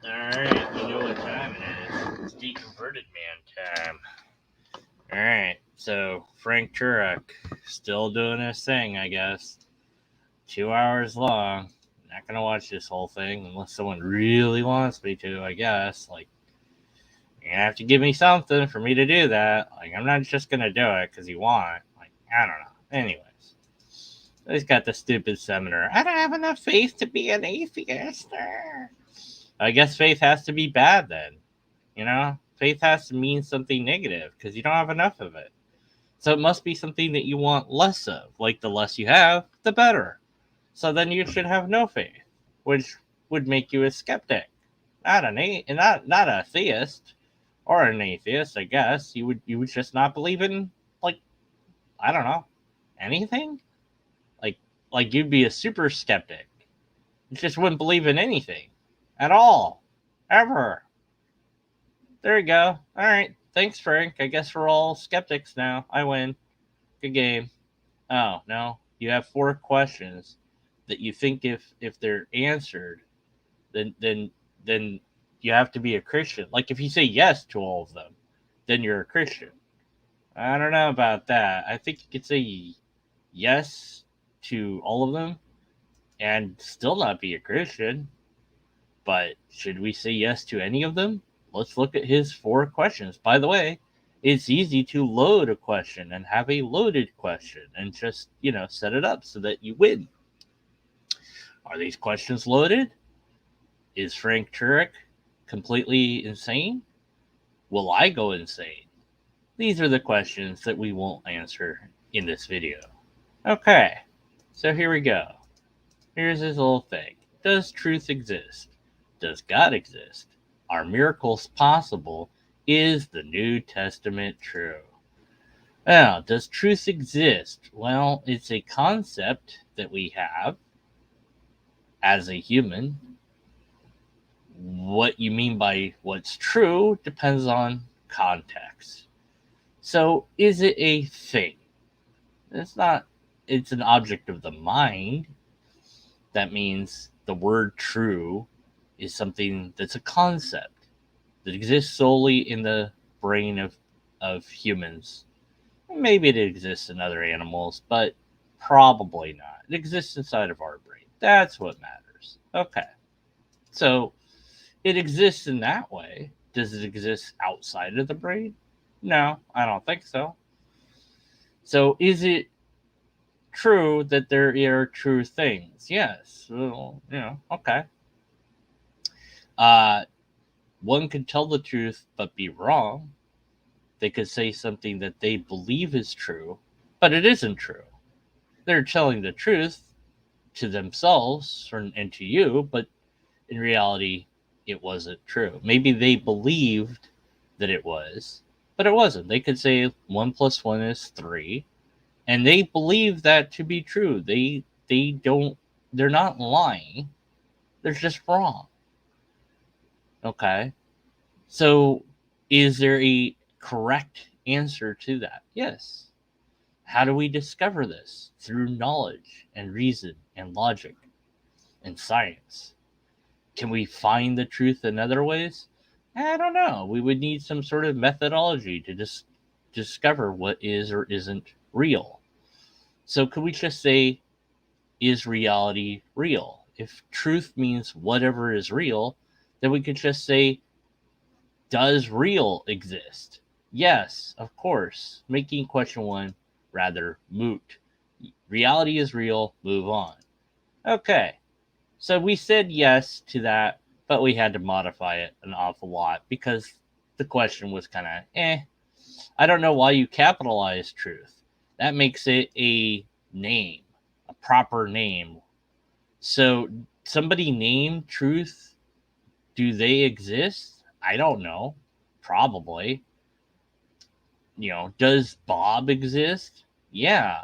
Alright, you know what time it is. It's deconverted man time. Alright, so Frank Turek still doing his thing, I guess. 2 hours long. Not gonna watch this whole thing unless someone really wants me to, I guess. Like, you're gonna have to give me something for me to do that. Like, I'm not just gonna do it because you want. Like, I don't know. Anyways, he's got the stupid seminar. I don't have enough faith to be an atheist. I guess faith has to be bad then. You know, faith has to mean something negative because you don't have enough of it. So it must be something that you want less of. Like the less you have, the better. So then you should have no faith, which would make you a skeptic, not a theist or an atheist. I guess you would just not believe in, like, I don't know, anything. Like like you'd be a super skeptic. You just wouldn't believe in anything at all, ever. There you go. All right. Thanks, Frank. I guess we're all skeptics now. I win. Good game. Oh, no. You have four questions that you think if they're answered, then you have to be a Christian. Like if you say yes to all of them, then you're a Christian. I don't know about that. I think you could say yes to all of them and still not be a Christian. But should we say yes to any of them? Let's look at his four questions. By the way, it's easy to load a question and have a loaded question and just, set it up so that you win. Are these questions loaded? Is Frank Turek completely insane? Will I go insane? These are the questions that we won't answer in this video. Okay, so here we go. Here's his little thing. Does truth exist? Does God exist? Are miracles possible? Is the New Testament true? Now, does truth exist? Well, it's a concept that we have as a human. What you mean by what's true depends on context. So, is it a thing? It's not, it's an object of the mind. That means the word true is something that's a concept that exists solely in the brain of humans. Maybe it exists in other animals, but probably not. It exists inside of our brain. That's what matters. Okay. So it exists in that way. Does it exist outside of the brain? No, I don't think so. So is it true that there are true things? Yes. Well, okay. Uh, One could tell the truth but be wrong. They could say something that they believe is true, but it isn't true. They're telling the truth to themselves and to you, but in reality, it wasn't true. Maybe they believed that it was, but it wasn't. They could say 1 + 1 is 3, and they believe that to be true. They don't. They're not lying. They're just wrong. Okay. So, is there a correct answer to that? Yes. How do we discover this? Through knowledge and reason and logic and science. Can we find the truth in other ways? I don't know. We would need some sort of methodology to just discover what is or isn't real. So, could we just say, is reality real? If truth means whatever is real, then we could just say, does real exist? Yes, of course, making question one rather moot. Reality is real, move on. Okay, so we said yes to that, but we had to modify it an awful lot because the question was kind of I don't know why you capitalize truth. That makes it a name, a proper name. So somebody named truth, do they exist? I don't know. Probably. Does Bob exist? Yeah.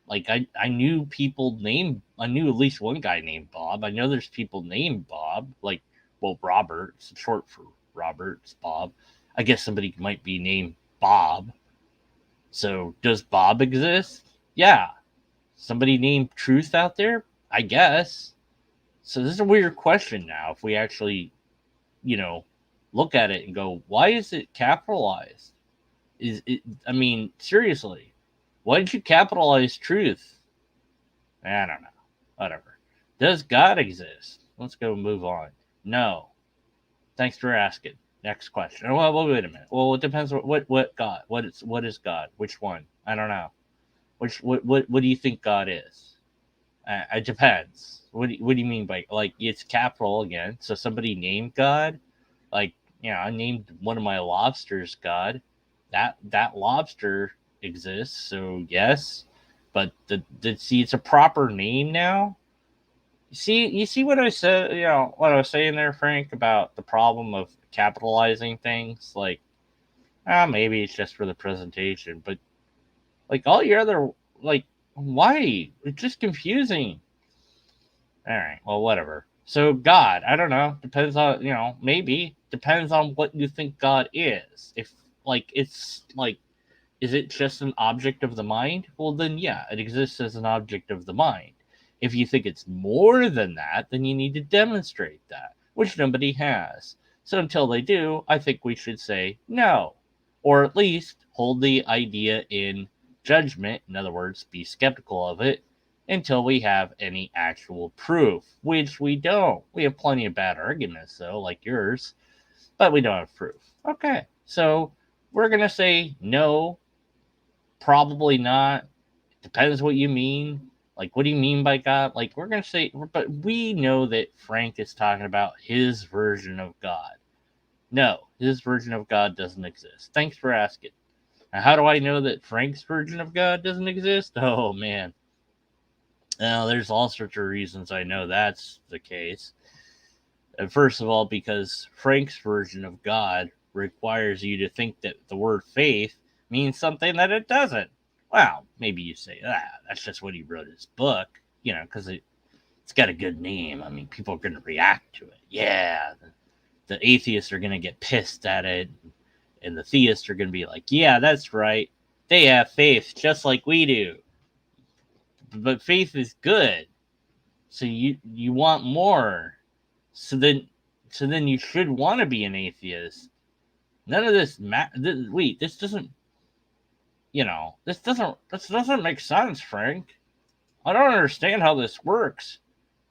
Like I knew people named I knew at least one guy named Bob. I know there's people named Bob, like, well, Robert, it's short for Robert, it's Bob. I guess somebody might be named Bob. So does Bob exist? Yeah. Somebody named Truth out there? I guess. So this is a weird question now if we actually look at it and go, why is it capitalized? I mean, seriously, why did you capitalize truth? I don't know. Whatever. Does God exist? Let's go move on. No. Thanks for asking. Next question. Well, wait a minute. Well, it depends. What God? What is God? Which one? I don't know. What do you think God is? It depends. What do you mean by, like, it's capital again? So somebody named God, like, I named one of my lobsters God. That lobster exists, so yes. But see, it's a proper name now. You see what I said? What I was saying there, Frank, about the problem of capitalizing things. Like, maybe it's just for the presentation, but like all your other, like, why? It's just confusing. All right, well, whatever. So God, I don't know. Depends on, maybe depends on what you think God is. If, like, it's like, is it just an object of the mind? Well, then yeah, it exists as an object of the mind. If you think it's more than that, then you need to demonstrate that, which nobody has. So until they do, I think we should say no, or at least hold the idea in judgment. In other words, be skeptical of it until we have any actual proof, which we don't. We have plenty of bad arguments, though, like yours, but we don't have proof. Okay, so we're going to say no, probably not. Depends what you mean. Like, what do you mean by God? Like, we're going to say, but we know that Frank is talking about his version of God. No, his version of God doesn't exist. Thanks for asking. Now, how do I know that Frank's version of God doesn't exist? Oh, man. Now, there's all sorts of reasons I know that's the case. First of all, because Frank's version of God requires you to think that the word faith means something that it doesn't. Well, maybe you say, that's just what he wrote his book, because it's got a good name. I mean, people are going to react to it. Yeah, the atheists are going to get pissed at it, and the theists are going to be like, yeah, that's right. They have faith just like we do. But faith is good. So you want more. So then you should want to be an atheist. None of this wait, this doesn't this doesn't make sense, Frank. I don't understand how this works.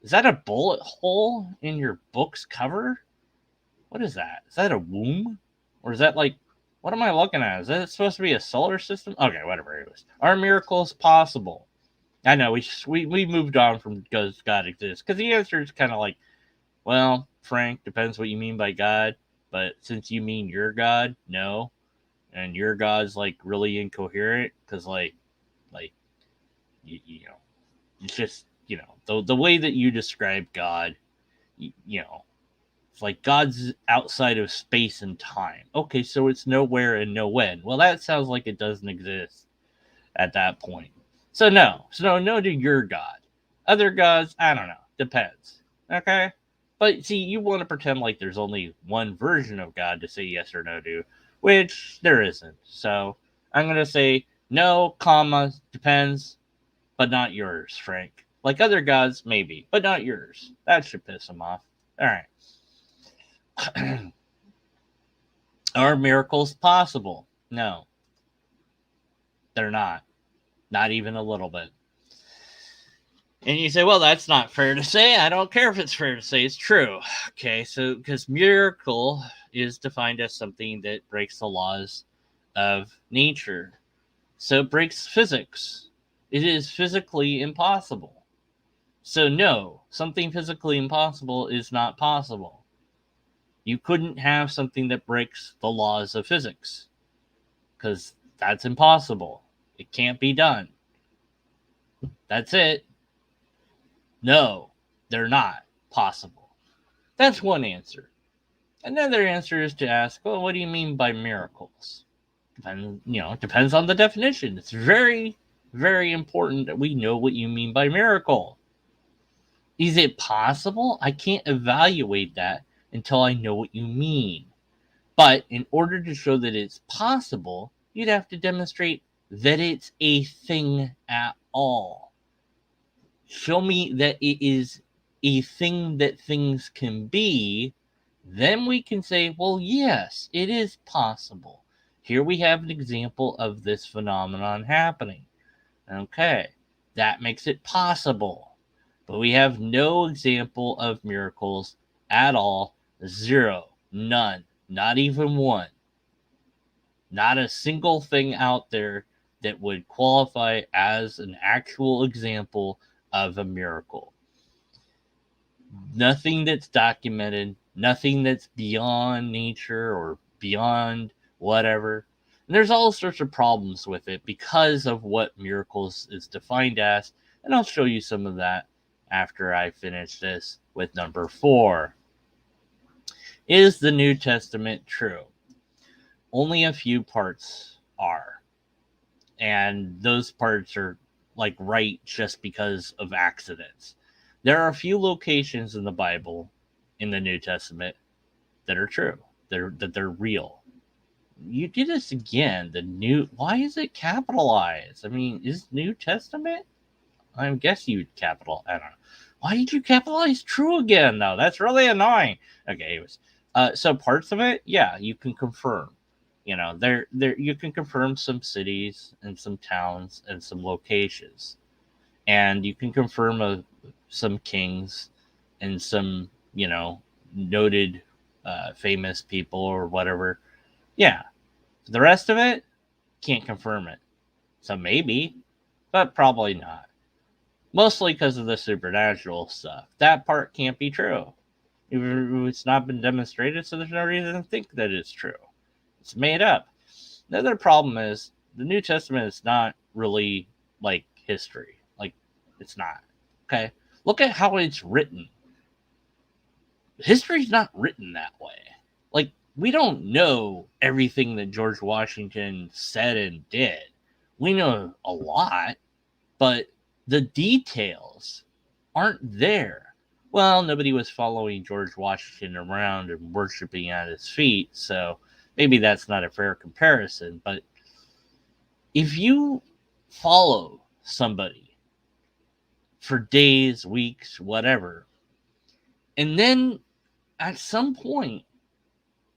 Is that a bullet hole in your book's cover? What is that? Is that a womb? Or is that, like, what am I looking at? Is that supposed to be a solar system? Okay, whatever it was. Are miracles possible? I know we moved on from does God exist? Because the answer is kind of like, well, Frank, depends what you mean by God. But since you mean your God, no. And your God's, like, really incoherent because, like, it's just, the way that you describe God, it's like God's outside of space and time. Okay, so it's nowhere and no when. Well, that sounds like it doesn't exist at that point. So no to your God. Other gods, I don't know. Depends. Okay? But see, you want to pretend like there's only one version of God to say yes or no to, which there isn't. So I'm going to say no, comma, depends, but not yours, Frank. Like other gods, maybe, but not yours. That should piss him off. All right. Are miracles possible? No, they're not. Not even a little bit. And you say, well, that's not fair to say. I don't care if it's fair to say. It's true. Okay, so because miracle is defined as something that breaks the laws of nature. So it breaks physics. It is physically impossible. So no, something physically impossible is not possible. You couldn't have something that breaks the laws of physics because that's impossible. It can't be done. That's it. No, they're not possible. That's one answer. Another answer is to ask, well, what do you mean by miracles? Depends on the definition. It's very, very important that we know what you mean by miracle. Is it possible? I can't evaluate that until I know what you mean. But in order to show that it's possible, you'd have to demonstrate that it's a thing at all. Show me that it is a thing that things can be, then we can say, well, yes, it is possible. Here we have an example of this phenomenon happening. Okay, that makes it possible. But we have no example of miracles at all. Zero. None. Not even one. Not a single thing out there that would qualify as an actual example of a miracle. Nothing that's documented, nothing that's beyond nature or beyond whatever. And there's all sorts of problems with it because of what miracles is defined as, and I'll show you some of that after I finish this with number 4. Is the New Testament true? Only a few parts are. And those parts are like right just because of accidents. There are a few locations in the Bible, in the New Testament, that are true, that they're real. You do this again. The new, why is it capitalized? I mean, is New Testament? I guess you'd capital. I don't know. Why did you capitalize true again though? That's really annoying. Okay, anyways, so parts of it, yeah, you can confirm. You know, there you can confirm some cities and some towns and some locations, and you can confirm some kings and some noted famous people or whatever. Yeah, the rest of it can't confirm it. So maybe, but probably not. Mostly because of the supernatural stuff. That part can't be true. It's not been demonstrated, so there's no reason to think that it's true. It's made up. The other problem is the New Testament is not really like history. Like, it's not. Okay? Look at how it's written. History's not written that way. Like, we don't know everything that George Washington said and did. We know a lot, but the details aren't there. Well, nobody was following George Washington around and worshiping at his feet, so maybe that's not a fair comparison. But if you follow somebody for days, weeks, whatever, and then at some point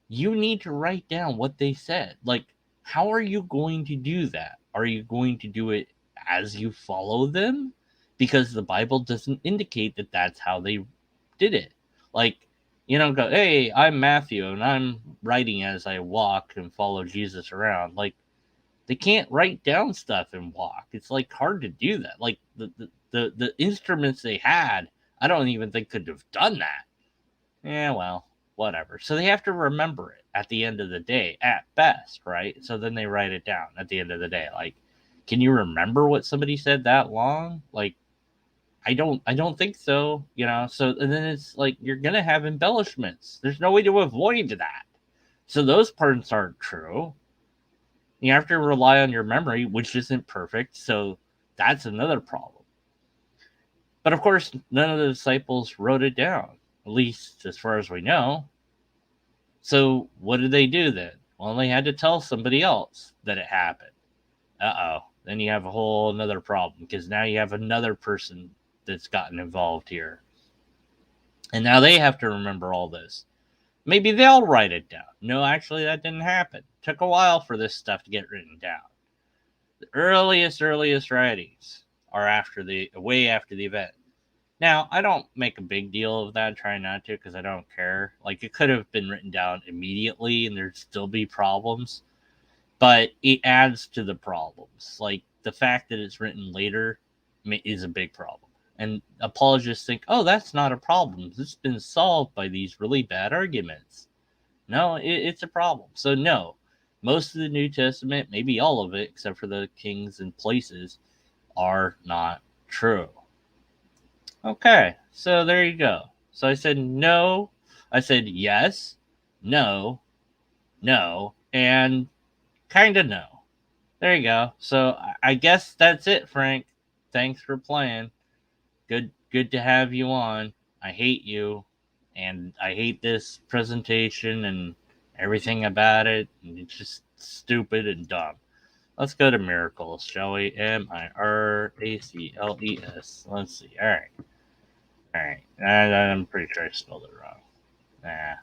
you need to write down what they said. Like, how are you going to do that? Are you going to do it as you follow them? Because the Bible doesn't indicate that that's how they did it. Like, you don't go, hey, I'm Matthew and I'm writing as I walk and follow Jesus around. Like, they can't write down stuff and walk. It's like hard to do that. Like the instruments they had, I don't even think could have done that. Yeah, well, whatever. So they have to remember it at the end of the day, at best, right? So then they write it down at the end of the day. Like, can you remember what somebody said that long? Like, I don't think so, So and then it's like you're gonna have embellishments. There's no way to avoid that. So those parts aren't true. You have to rely on your memory, which isn't perfect. So that's another problem. But of course, none of the disciples wrote it down, at least as far as we know. So what did they do then? Well, they had to tell somebody else that it happened. Then you have a whole another problem because now you have another person that's gotten involved here. And now they have to remember all this. Maybe they'll write it down. No, actually, that didn't happen. It took a while for this stuff to get written down. The earliest writings are way after the event. Now, I don't make a big deal of that, try not to, because I don't care. Like, it could have been written down immediately and there'd still be problems, but it adds to the problems. Like, the fact that it's written later is a big problem. And apologists think, oh, that's not a problem. This has been solved by these really bad arguments. No, it's a problem. So, no, most of the New Testament, maybe all of it, except for the kings and places, are not true. Okay, so there you go. So I said no, I said yes, no, no, and kind of no. There you go. So I guess that's it, Frank. Thanks for playing. Good to have you on. I hate you, and I hate this presentation and everything about it. And it's just stupid and dumb. Let's go to miracles, shall we? Miracles. Let's see. All right. I'm pretty sure I spelled it wrong. Nah.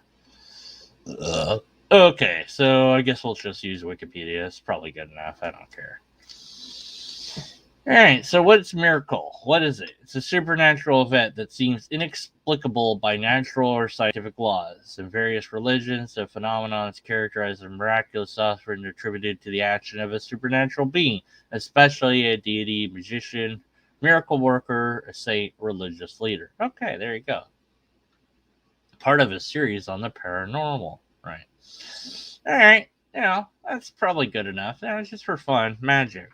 Okay, so I guess we'll just use Wikipedia. It's probably good enough. I don't care. All right, so what's miracle? What is it? It's a supernatural event that seems inexplicable by natural or scientific laws. In various religions, the phenomenon is characterized as miraculous, often attributed to the action of a supernatural being, especially a deity, magician, miracle worker, a saint, religious leader. Okay, there you go. Part of a series on the paranormal, right? All right, that's probably good enough. It's just for fun, magic.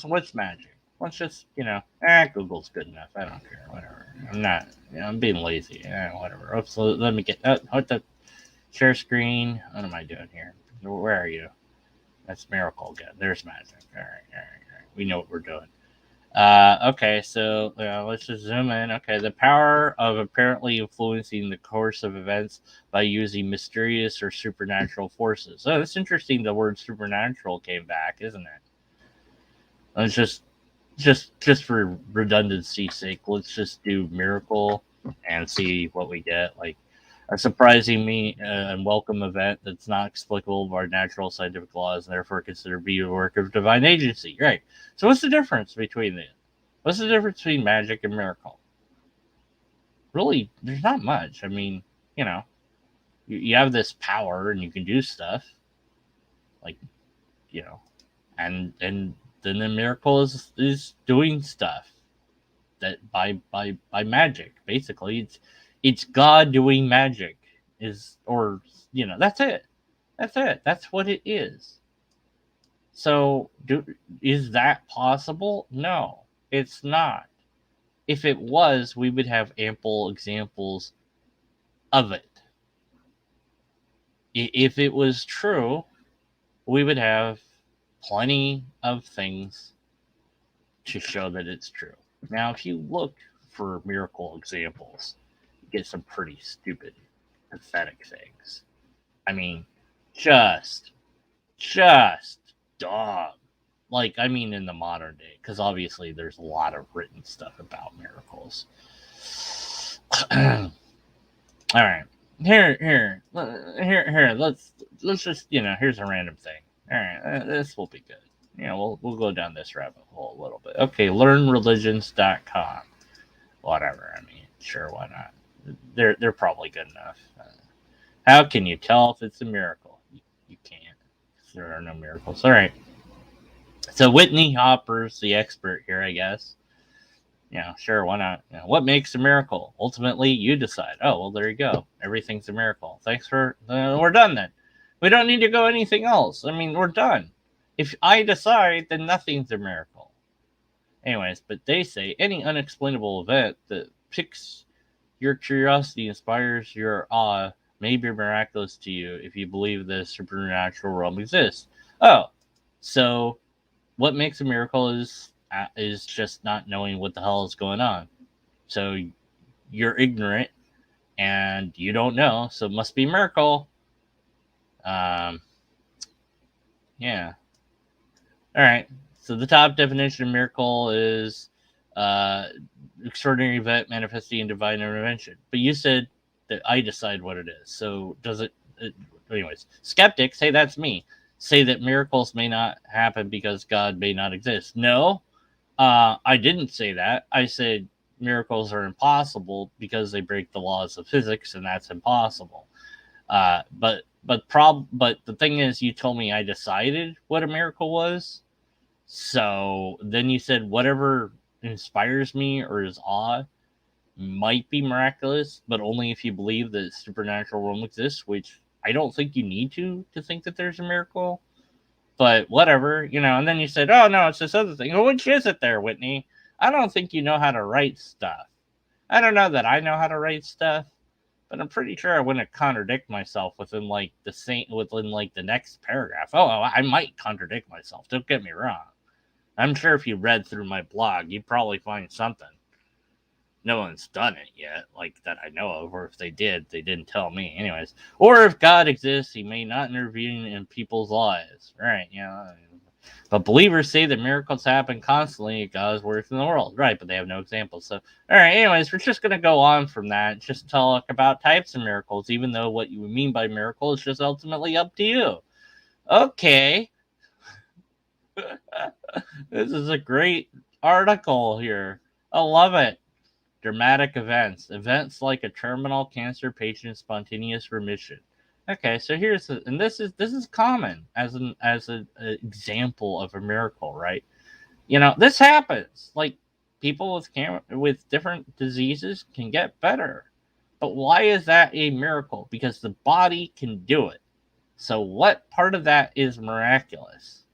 What's magic? Let's just, Google's good enough. I don't care. Whatever. I'm not, I'm being lazy. Whatever. Oops, let me get, what the, share screen. What am I doing here? Where are you? That's miracle again. There's magic. All right. We know what we're doing. Okay, so let's just zoom in. Okay, the power of apparently influencing the course of events by using mysterious or supernatural forces. Oh, it's interesting the word supernatural came back, isn't it? Let's just for redundancy's sake, let's just do miracle and see what we get. Like a surprising and welcome event that's not explicable by natural scientific laws and therefore considered to be a work of divine agency. Right. So what's the difference between them? What's the difference between magic and miracle? Really, there's not much. I mean, you know, you have this power and you can do stuff, like, you know, and then the miracle is doing stuff that by magic. Basically, it's God doing magic. That's it. That's what it is. So, is that possible? No, it's not. If it was, we would have ample examples of it. If it was true, we would have plenty of things to show that it's true. Now, if you look for miracle examples, you get some pretty stupid, pathetic things. I mean, just dumb. Like, I mean, in the modern day, because obviously there's a lot of written stuff about miracles. All right, here. Let's just here's a random thing. All right, this will be good. We'll go down this rabbit hole a little bit. Okay, learnreligions.com. Whatever. I mean, sure, why not? They're probably good enough. How can you tell if it's a miracle? You can't. There are no miracles. All right. So Whitney Hopper's the expert here, I guess. Sure, why not? What makes a miracle? Ultimately, you decide. Oh, well, there you go. Everything's a miracle. Thanks for. We're done then. We don't need to go anything else. I mean, we're done. If I decide, then nothing's a miracle. Anyways, but they say any unexplainable event that piques your curiosity, inspires your awe, may be miraculous to you if you believe the supernatural realm exists. Oh, so what makes a miracle is just not knowing what the hell is going on. So you're ignorant and you don't know, so it must be a miracle. Yeah. All right. So the top definition of miracle is extraordinary event manifesting in divine intervention. But you said that I decide what it is. So does it anyways, skeptics, hey, that's me, say that miracles may not happen because God may not exist. No, I didn't say that. I said miracles are impossible because they break the laws of physics, and that's impossible. But the thing is, you told me I decided what a miracle was. So then you said whatever inspires me or is awe might be miraculous, but only if you believe that supernatural realm exists, which I don't think you need to think that there's a miracle. But whatever, and then you said, oh no, it's this other thing. Well, which is it there, Whitney? I don't think you know how to write stuff. I don't know that I know how to write stuff, but I'm pretty sure I wouldn't contradict myself within the next paragraph. Oh, I might contradict myself. Don't get me wrong. I'm sure if you read through my blog, you'd probably find something. No one's done it yet, like that I know of, or if they did, they didn't tell me. Anyways, or if God exists, he may not intervene in people's lives. Right, But believers say that miracles happen constantly at God's works in the world. Right, but they have no examples. So, all right, anyways, we're just going to go on from that. Just talk about types of miracles, even though what you mean by miracle is just ultimately up to you. Okay. This is a great article here. I love it. Dramatic events. Events like a terminal cancer patient's spontaneous remission. Okay, so here's and this is common as an example of a miracle, right? This happens. Like people with different diseases can get better. But why is that a miracle? Because the body can do it. So what part of that is miraculous?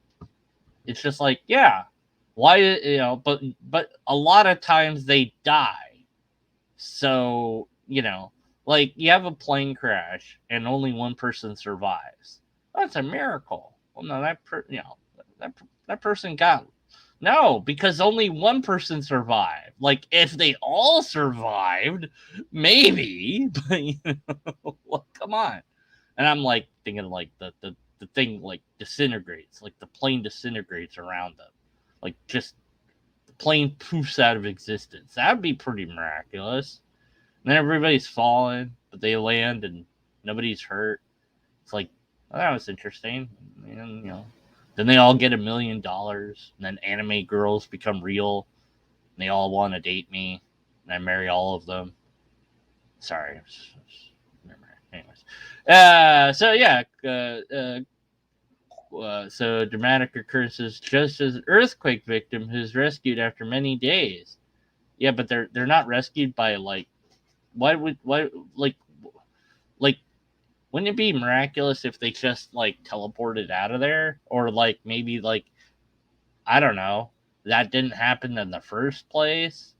It's just like, yeah, why but a lot of times they die. So, like you have a plane crash and only one person survives. That's a miracle. Well, no, that person got no, because only one person survived. Like if they all survived, maybe, but well, come on. And I'm like thinking like the thing like disintegrates, like the plane disintegrates around them, like just the plane poofs out of existence. That'd be pretty miraculous. And then everybody's falling, but they land and nobody's hurt. It's like, oh, that was interesting. And then they all get $1 million, and then anime girls become real, and they all want to date me, and I marry all of them. Sorry. Anyways, so yeah, so dramatic occurrences, just as an earthquake victim who's rescued after many days. Yeah, but they're not rescued by like, why like wouldn't it be miraculous if they just like teleported out of there, or like maybe like I don't know, that didn't happen in the first place?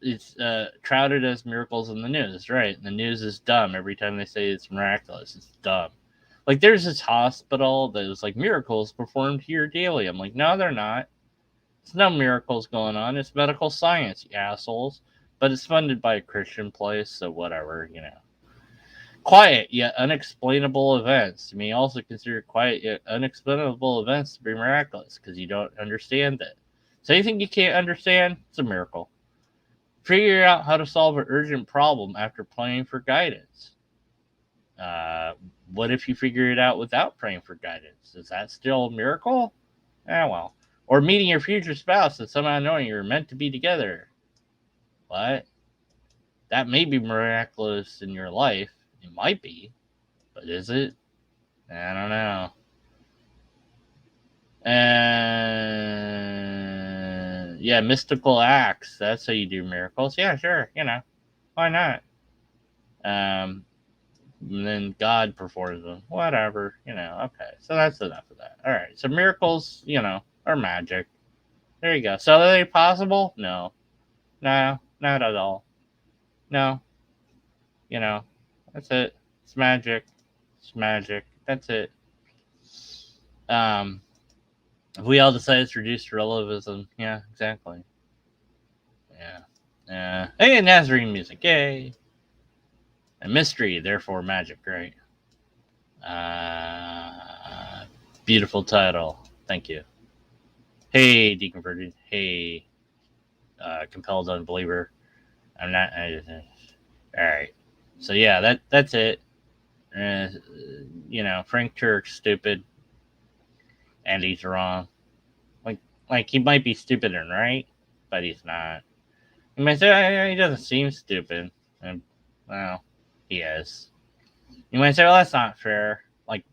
It's touted as miracles in the news, right? And the news is dumb every time they say it's miraculous. It's dumb. Like there's this hospital that was like miracles performed here daily. I'm like, no, they're not. There's no miracles going on. It's medical science, you assholes. But it's funded by a Christian place, so whatever. Quiet yet unexplainable events. You may also consider quiet yet unexplainable events to be miraculous because you don't understand it. So anything you can't understand, it's a miracle. Figure out how to solve an urgent problem after praying for guidance. What if you figure it out without praying for guidance? Is that still a miracle? Well. Or meeting your future spouse and somehow knowing you're meant to be together. What? That may be miraculous in your life. It might be. But is it? I don't know. Yeah, mystical acts. That's how you do miracles. Yeah, sure. Why not? And then God performs them. Whatever. Okay. So that's enough of that. All right. So miracles, are magic. There you go. So are they possible? No. No, not at all. No. That's it. It's magic. It's magic. That's it. If we all decide it's reduced relativism, yeah, exactly. Yeah. Hey, Nazarene music, yay. A mystery, therefore magic, right? Beautiful title. Thank you. Hey, deconverted. Hey, compelled unbeliever. I'm not. All right. So yeah, that's it. Frank Turek's stupid, and he's wrong. Like he might be stupid and right, but he's not. You might say he doesn't seem stupid, and well, he is. You might say, well, that's not fair. Like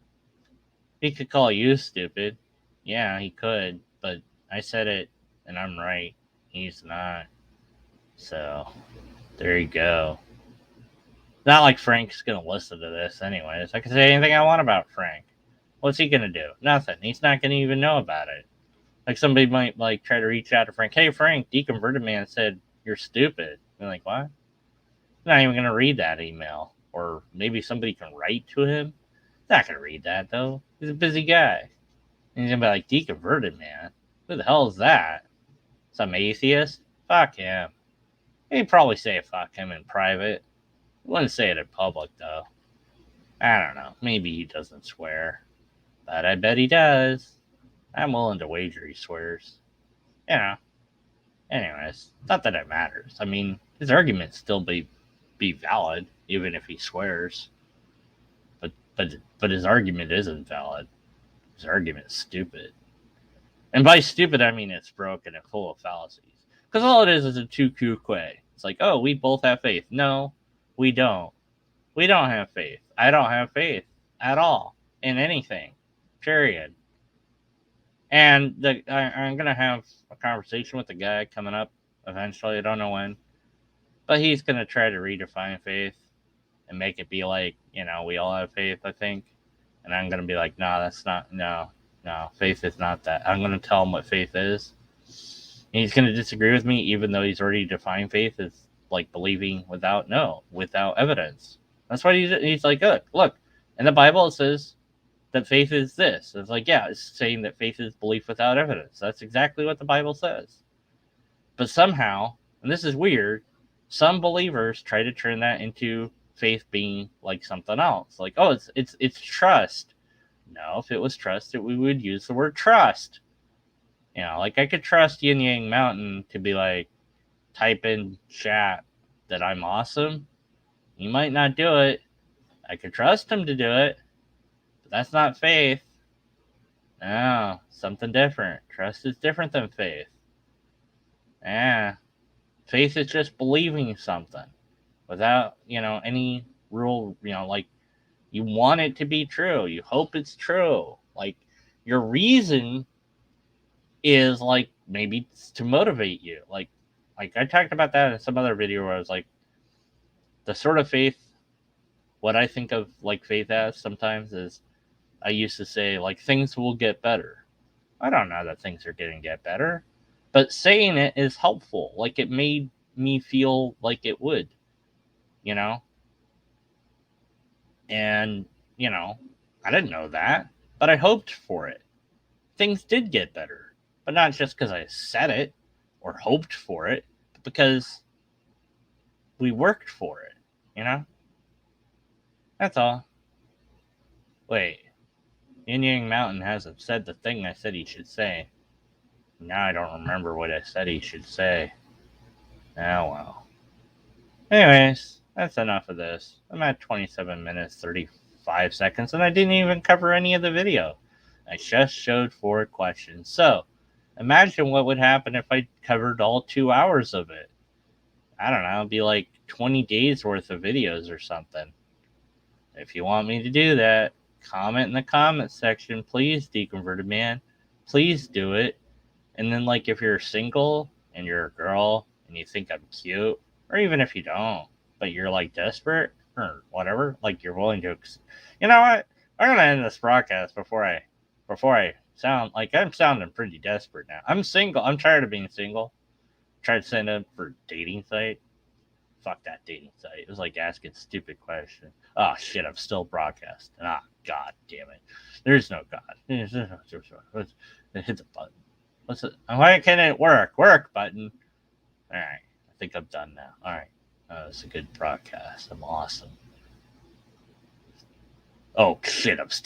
he could call you stupid. Yeah, he could, but I said it, and I'm right. He's not. So there you go. Not like Frank's gonna listen to this, anyways. I can say anything I want about Frank. What's he gonna do? Nothing. He's not gonna even know about it. Like somebody might like try to reach out to Frank. Hey, Frank, deconverted man said you're stupid. I'm like, what? I'm not even gonna read that email. Or maybe somebody can write to him. Not gonna read that though. He's a busy guy. And he's gonna be like, deconverted man. Who the hell is that? Some atheist? Fuck him. He'd probably say fuck him in private. He wouldn't say it in public though. I don't know. Maybe he doesn't swear. But I bet he does. I'm willing to wager he swears. You know. Anyways, not that it matters. I mean, his argument still be valid, even if he swears. But his argument isn't valid. His argument is stupid. And by stupid, I mean it's broken and full of fallacies. Because all it is a tu quid. It's like, oh, we both have faith. No, we don't. We don't have faith. I don't have faith at all in anything. Period. And I'm going to have a conversation with the guy coming up eventually. I don't know when. But he's going to try to redefine faith and make it be like, we all have faith, I think. And I'm going to be like, no, that's not, no, faith is not that. I'm going to tell him what faith is. And he's going to disagree with me, even though he's already defined faith as like believing without evidence. That's why he's like, look, in the Bible it says that faith is this. It's like, yeah, it's saying that faith is belief without evidence. That's exactly what the Bible says. But somehow, and this is weird, some believers try to turn that into faith being like something else. Like, oh, it's trust. No, if it was trust, we would use the word trust. Like I could trust Yin Yang Mountain to be like, type in chat that I'm awesome. He might not do it. I could trust him to do it. But that's not faith. No, something different. Trust is different than faith. Yeah. Faith is just believing something without, any real, like you want it to be true. You hope it's true. Like your reason is like maybe to motivate you. Like I talked about that in some other video where I was like, the sort of faith, what I think of like faith as sometimes is I used to say like things will get better. I don't know that things are going to get better, but saying it is helpful. Like it made me feel like it would, and I didn't know that, but I hoped for it. Things did get better, but not just because I said it or hoped for it, but because we worked for it, That's all. Wait, Yin Yang Mountain hasn't said the thing I said he should say. Now I don't remember what I said he should say. Oh well. Anyways, that's enough of this. I'm at 27 minutes, 35 seconds, and I didn't even cover any of the video. I just showed 4 questions. So, imagine what would happen if I covered all 2 hours of it. I don't know, it'd be like 20 days worth of videos or something. If you want me to do that, comment in the comment section, please, Deconverted Man. Please do it. And then, like, if you're single and you're a girl and you think I'm cute, or even if you don't, but you're like desperate or whatever, like you're willing to, you know what? I'm gonna end this broadcast before I sound like I'm sounding pretty desperate now. I'm single. I'm tired of being single. Tried to sign up for a dating site. Fuck that dating site. It was like asking stupid questions. Oh shit! I'm still broadcasting. Ah, god damn it. There's no god. Hit the button. What's it? Why can't it work? Work button. All right. I think I'm done now. All right. It's a good broadcast. I'm awesome. Oh shit! I'm still